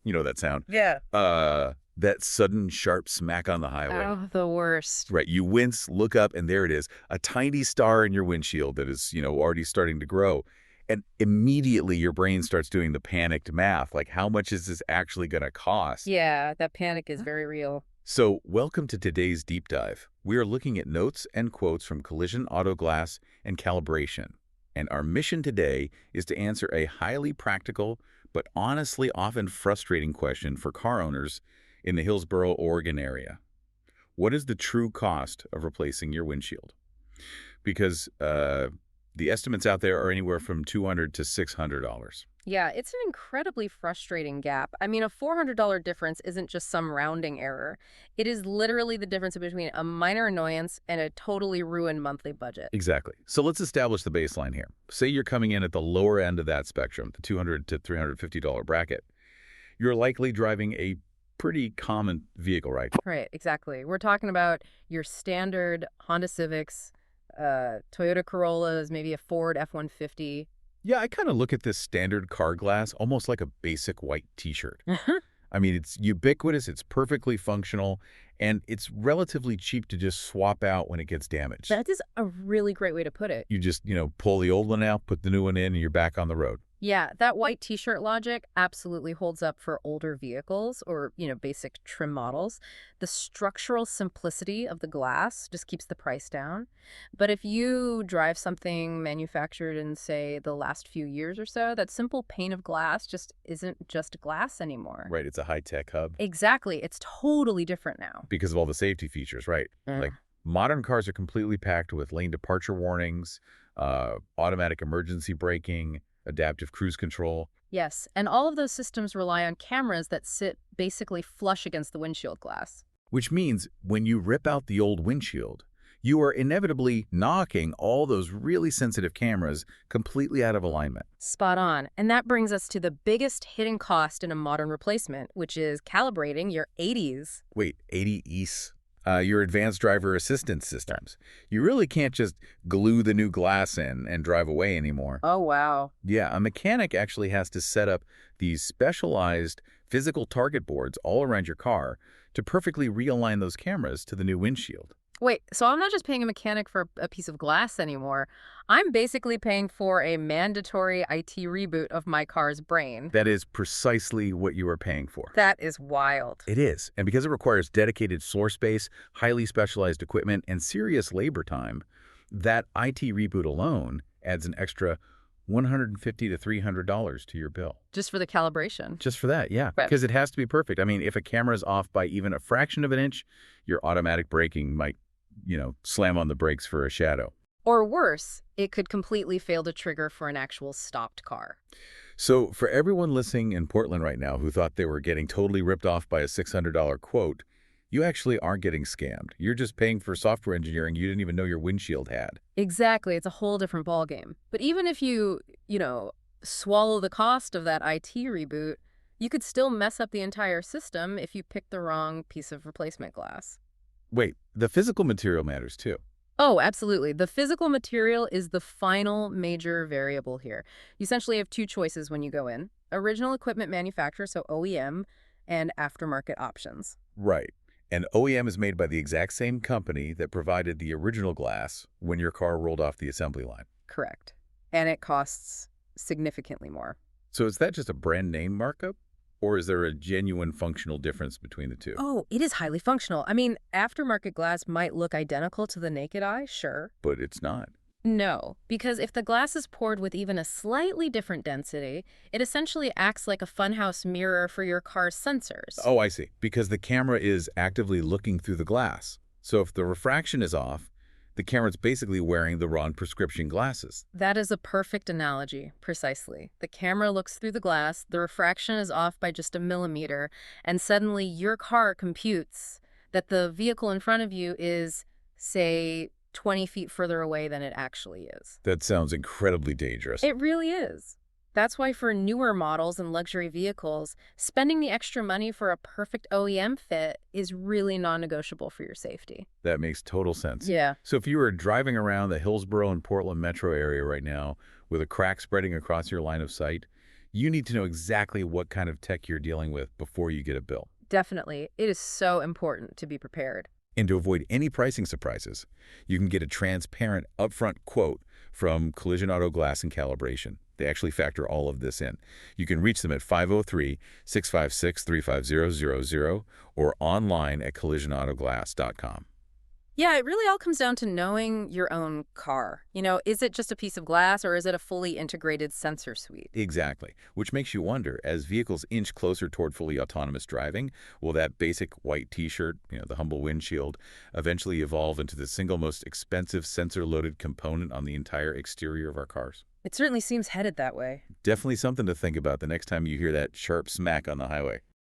You know that sound? Yeah. That sudden sharp smack on the highway. Oh, the worst. Right. You wince, look up, and there it is. A tiny star in your windshield that is, already starting to grow. And immediately your brain starts doing the panicked math. Like, how much is this actually going to cost? Yeah, that panic is very real. So, welcome to today's deep dive. We are looking at notes and quotes from collision auto glass and calibration. And our mission today is to answer a highly practical, but honestly often frustrating question for car owners in the Hillsboro, Oregon area. What is the true cost of replacing your windshield? Because the estimates out there are anywhere from $200 to $600. Yeah, it's an incredibly frustrating gap. I mean, a $400 difference isn't just some rounding error. It is literally the difference between a minor annoyance and a totally ruined monthly budget. Exactly. So let's establish the baseline here. Say you're coming in at the lower end of that spectrum, the $200 to $350 bracket. You're likely driving a pretty common vehicle, right? Right, exactly. We're talking about your standard Honda Civics, Toyota Corollas, maybe a Ford F-150. Yeah, I kind of look at this standard car glass almost like a basic white T-shirt. I mean, it's ubiquitous, it's perfectly functional, and it's relatively cheap to just swap out when it gets damaged. That is a really great way to put it. You just, pull the old one out, put the new one in, and you're back on the road. Yeah, that white t-shirt logic absolutely holds up for older vehicles or, basic trim models. The structural simplicity of the glass just keeps the price down. But if you drive something manufactured in, say, the last few years or so, that simple pane of glass just isn't just glass anymore. Right, it's a high-tech hub. Exactly. It's totally different now. Because of all the safety features, right? Like, modern cars are completely packed with lane departure warnings, automatic emergency braking, adaptive cruise control. Yes, and all of those systems rely on cameras that sit basically flush against the windshield glass. Which means when you rip out the old windshield, you are inevitably knocking all those really sensitive cameras completely out of alignment. Spot on. And that brings us to the biggest hidden cost in a modern replacement, which is calibrating your 80s. Wait, 80 EAS? Your advanced driver assistance systems. You really can't just glue the new glass in and drive away anymore. Oh, wow. Yeah, a mechanic actually has to set up these specialized physical target boards all around your car to perfectly realign those cameras to the new windshield. Wait, so I'm not just paying a mechanic for a piece of glass anymore. I'm basically paying for a mandatory IT reboot of my car's brain. That is precisely what you are paying for. That is wild. It is. And because it requires dedicated floor space, highly specialized equipment, and serious labor time, that IT reboot alone adds an extra $150 to $300 to your bill. Just for the calibration. Just for that, yeah. Right. Because it has to be perfect. I mean, if a camera is off by even a fraction of an inch, your automatic braking might, slam on the brakes for a shadow. Or worse, it could completely fail to trigger for an actual stopped car. So for everyone listening in Portland right now who thought they were getting totally ripped off by a $600 quote, you actually aren't getting scammed. You're just paying for software engineering you didn't even know your windshield had. Exactly. It's a whole different ballgame. But even if you, swallow the cost of that IT reboot, you could still mess up the entire system if you pick the wrong piece of replacement glass. Wait, the physical material matters too. Oh, absolutely. The physical material is the final major variable here. You essentially have two choices when you go in: original equipment manufacturer, so OEM, and aftermarket options. Right. And OEM is made by the exact same company that provided the original glass when your car rolled off the assembly line. Correct. And it costs significantly more. So is that just a brand name markup? Or is there a genuine functional difference between the two? Oh, it is highly functional. I mean, aftermarket glass might look identical to the naked eye, sure. But it's not. No, because if the glass is poured with even a slightly different density, it essentially acts like a funhouse mirror for your car's sensors. Oh, I see. Because the camera is actively looking through the glass. So if the refraction is off, the camera's basically wearing the wrong prescription glasses. That is a perfect analogy, precisely. The camera looks through the glass, the refraction is off by just a millimeter, and suddenly your car computes that the vehicle in front of you is, say, 20 feet further away than it actually is. That sounds incredibly dangerous. It really is. That's why for newer models and luxury vehicles, spending the extra money for a perfect OEM fit is really non-negotiable for your safety. That makes total sense. Yeah. So if you were driving around the Hillsboro and Portland metro area right now with a crack spreading across your line of sight, You need to know exactly what kind of tech you're dealing with before you get a bill. Definitely. It is so important to be prepared. And to avoid any pricing surprises, you can get a transparent upfront quote from Collision Auto Glass and Calibration. They actually factor all of this in. You can reach them at 503-656-35000 or online at collisionautoglass.com. Yeah, it really all comes down to knowing your own car. Is it just a piece of glass or is it a fully integrated sensor suite? Exactly, which makes you wonder, as vehicles inch closer toward fully autonomous driving, will that basic white T-shirt, the humble windshield, eventually evolve into the single most expensive sensor-loaded component on the entire exterior of our cars? It certainly seems headed that way. Definitely something to think about the next time you hear that sharp smack on the highway.